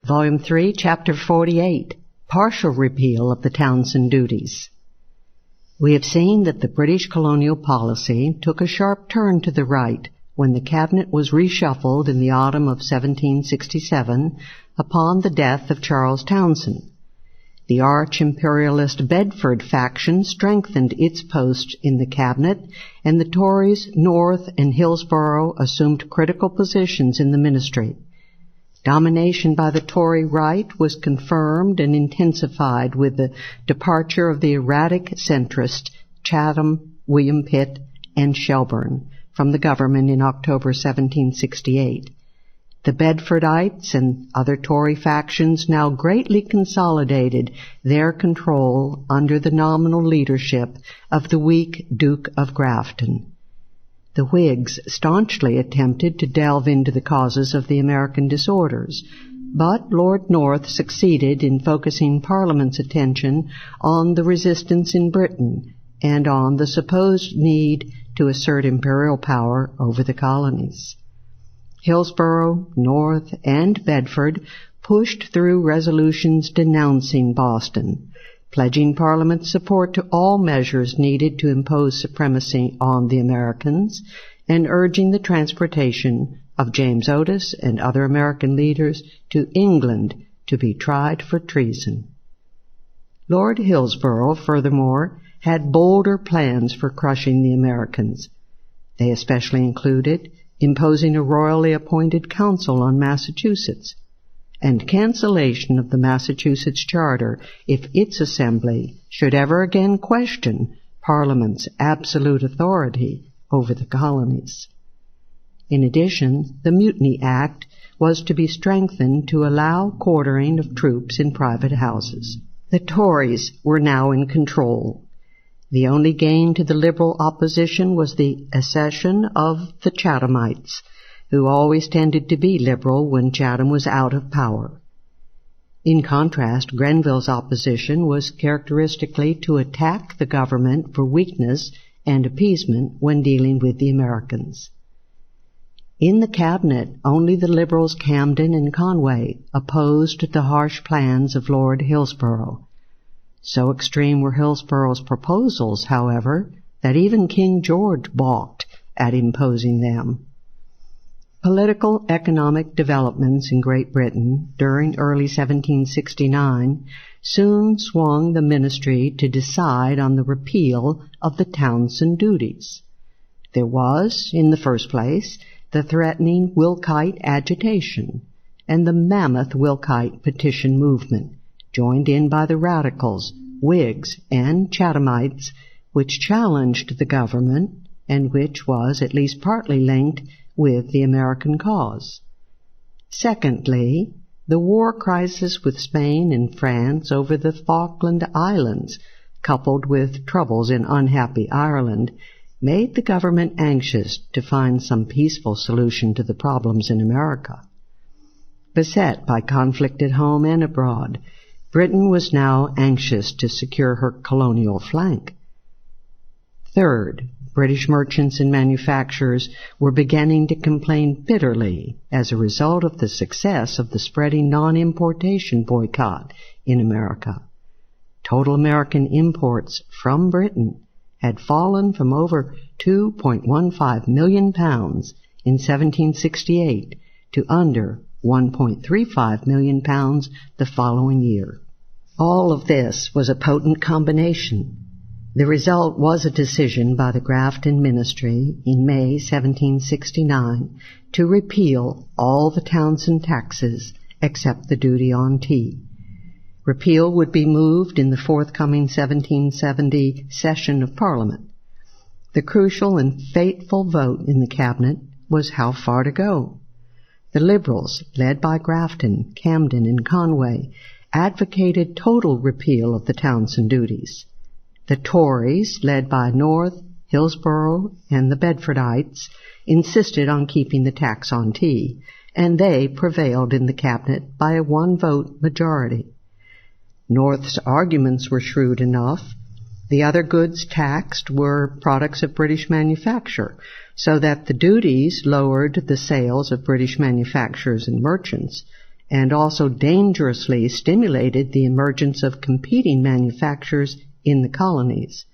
Volume 3, Chapter 48, Partial Repeal of the Townshend Duties. We have seen that the British colonial policy took a sharp turn to the right when the cabinet was reshuffled in the autumn of 1767 upon the death of Charles Townshend. The arch-imperialist Bedford faction strengthened its post in the cabinet, and the Tories North and Hillsborough assumed critical positions in the ministry. Domination by the Tory right was confirmed and intensified with the departure of the erratic centrists Chatham, William Pitt, and Shelburne from the government in October 1768. The Bedfordites and other Tory factions now greatly consolidated their control under the nominal leadership of the weak Duke of Grafton. The Whigs staunchly attempted to delve into the causes of the American disorders, but Lord North succeeded in focusing Parliament's attention on the resistance in Britain and on the supposed need to assert imperial power over the colonies. Hillsborough, North, and Bedford pushed through resolutions denouncing Boston, pledging Parliament's support to all measures needed to impose supremacy on the Americans, and urging the transportation of James Otis and other American leaders to England to be tried for treason. Lord Hillsborough, furthermore, had bolder plans for crushing the Americans. They especially included imposing a royally appointed council on Massachusetts, and cancellation of the Massachusetts Charter if its assembly should ever again question Parliament's absolute authority over the colonies. In addition, the Mutiny Act was to be strengthened to allow quartering of troops in private houses. The Tories were now in control. The only gain to the Liberal opposition was the accession of the Chathamites, who always tended to be Liberal when Chatham was out of power. In contrast, Grenville's opposition was characteristically to attack the government for weakness and appeasement when dealing with the Americans. In the cabinet, only the Liberals Camden and Conway opposed the harsh plans of Lord Hillsborough. So extreme were Hillsborough's proposals, however, that even King George balked at imposing them. Political economic developments in Great Britain during early 1769 soon swung the ministry to decide on the repeal of the Townshend duties. There was, in the first place, the threatening Wilkite agitation and the mammoth Wilkite petition movement, joined in by the Radicals, Whigs, and Chathamites, which challenged the government and which was at least partly linked with the American cause. Secondly, the war crisis with Spain and France over the Falkland Islands, coupled with troubles in unhappy Ireland, made the government anxious to find some peaceful solution to the problems in America. Beset by conflict at home and abroad, Britain was now anxious to secure her colonial flank. Third, British merchants and manufacturers were beginning to complain bitterly as a result of the success of the spreading non-importation boycott in America. Total American imports from Britain had fallen from over 2.15 million pounds in 1768 to under 1.35 million pounds the following year. All of this was a potent combination. The result was a decision by the Grafton Ministry in May 1769 to repeal all the Townshend taxes except the duty on tea. Repeal would be moved in the forthcoming 1770 session of Parliament. The crucial and fateful vote in the cabinet was how far to go. The Liberals, led by Grafton, Camden, and Conway, advocated total repeal of the Townshend duties. The Tories, led by North, Hillsborough, and the Bedfordites, insisted on keeping the tax on tea, and they prevailed in the cabinet by a one-vote majority. North's arguments were shrewd enough. The other goods taxed were products of British manufacture, so that the duties lowered the sales of British manufacturers and merchants, and also dangerously stimulated the emergence of competing manufactures in the colonies.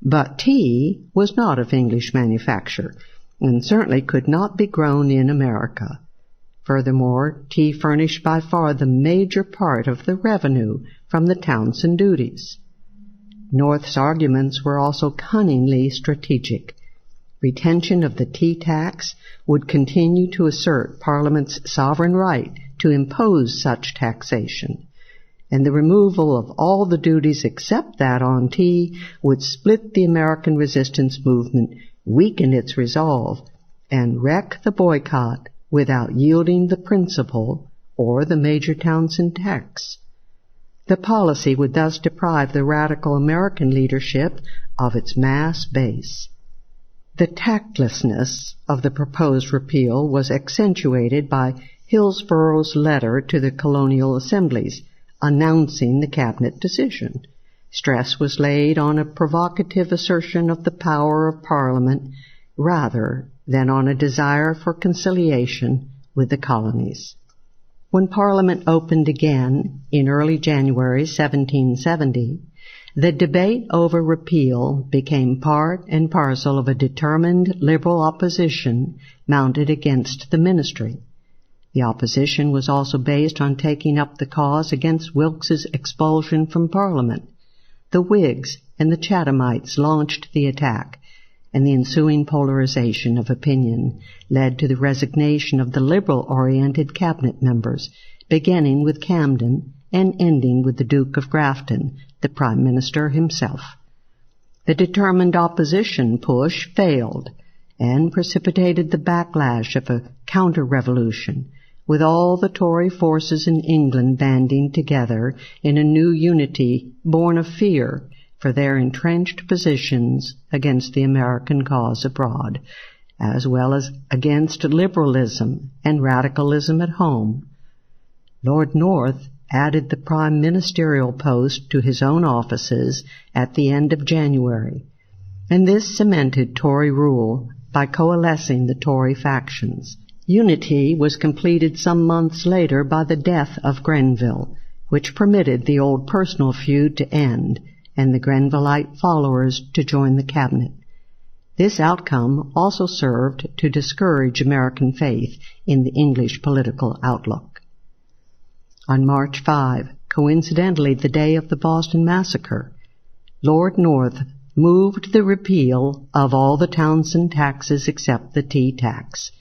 But tea was not of English manufacture, and certainly could not be grown in America. Furthermore, tea furnished by far the major part of the revenue from the Townshend duties. North's arguments were also cunningly strategic. Retention of the tea tax would continue to assert Parliament's sovereign right to impose such taxation, and the removal of all the duties except that on tea would split the American resistance movement, weaken its resolve, and wreck the boycott without yielding the principal or the major Townshend tax. The policy would thus deprive the radical American leadership of its mass base. The tactlessness of the proposed repeal was accentuated by Hillsborough's letter to the colonial assemblies announcing the cabinet decision. Stress was laid on a provocative assertion of the power of Parliament rather than on a desire for conciliation with the colonies. When Parliament opened again in early January 1770, the debate over repeal became part and parcel of a determined liberal opposition mounted against the ministry. The opposition was also based on taking up the cause against Wilkes's expulsion from Parliament. The Whigs and the Chathamites launched the attack, and the ensuing polarization of opinion led to the resignation of the liberal-oriented cabinet members, beginning with Camden and ending with the Duke of Grafton, the Prime Minister himself. The determined opposition push failed and precipitated the backlash of a counter-revolution, with all the Tory forces in England banding together in a new unity born of fear for their entrenched positions against the American cause abroad, as well as against liberalism and radicalism at home. Lord North added the prime ministerial post to his own offices at the end of January, and this cemented Tory rule by coalescing the Tory factions. Unity was completed some months later by the death of Grenville, which permitted the old personal feud to end and the Grenvilleite followers to join the cabinet. This outcome also served to discourage American faith in the English political outlook. On March 5, coincidentally the day of the Boston Massacre, Lord North moved the repeal of all the Townshend taxes except the tea tax.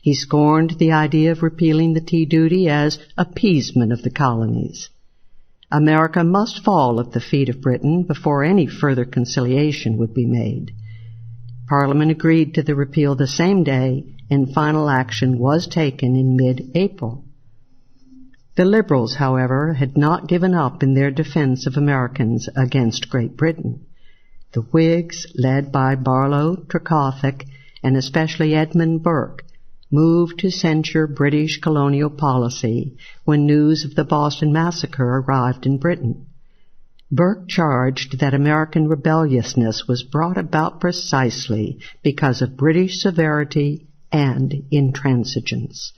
He scorned the idea of repealing the tea duty as appeasement of the colonies. America must fall at the feet of Britain before any further conciliation would be made. Parliament agreed to the repeal the same day, and final action was taken in mid-April. The Liberals, however, had not given up in their defense of Americans against Great Britain. The Whigs, led by Barlow, Trecothick, and especially Edmund Burke, moved to censure British colonial policy when news of the Boston Massacre arrived in Britain. Burke charged that American rebelliousness was brought about precisely because of British severity and intransigence.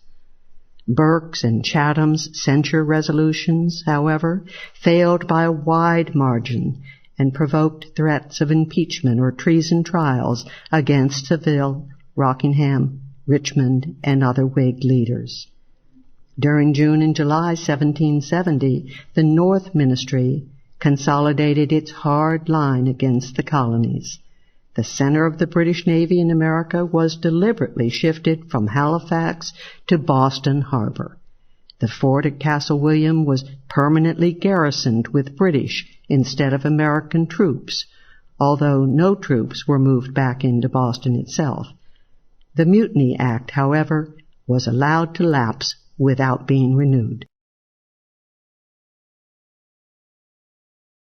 Burke's and Chatham's censure resolutions, however, failed by a wide margin and provoked threats of impeachment or treason trials against Saville, Rockingham, Richmond, and other Whig leaders. During June and July 1770, the North Ministry consolidated its hard line against the colonies. The center of the British Navy in America was deliberately shifted from Halifax to Boston Harbor. The fort at Castle William was permanently garrisoned with British instead of American troops, although no troops were moved back into Boston itself. The Mutiny Act, however, was allowed to lapse without being renewed.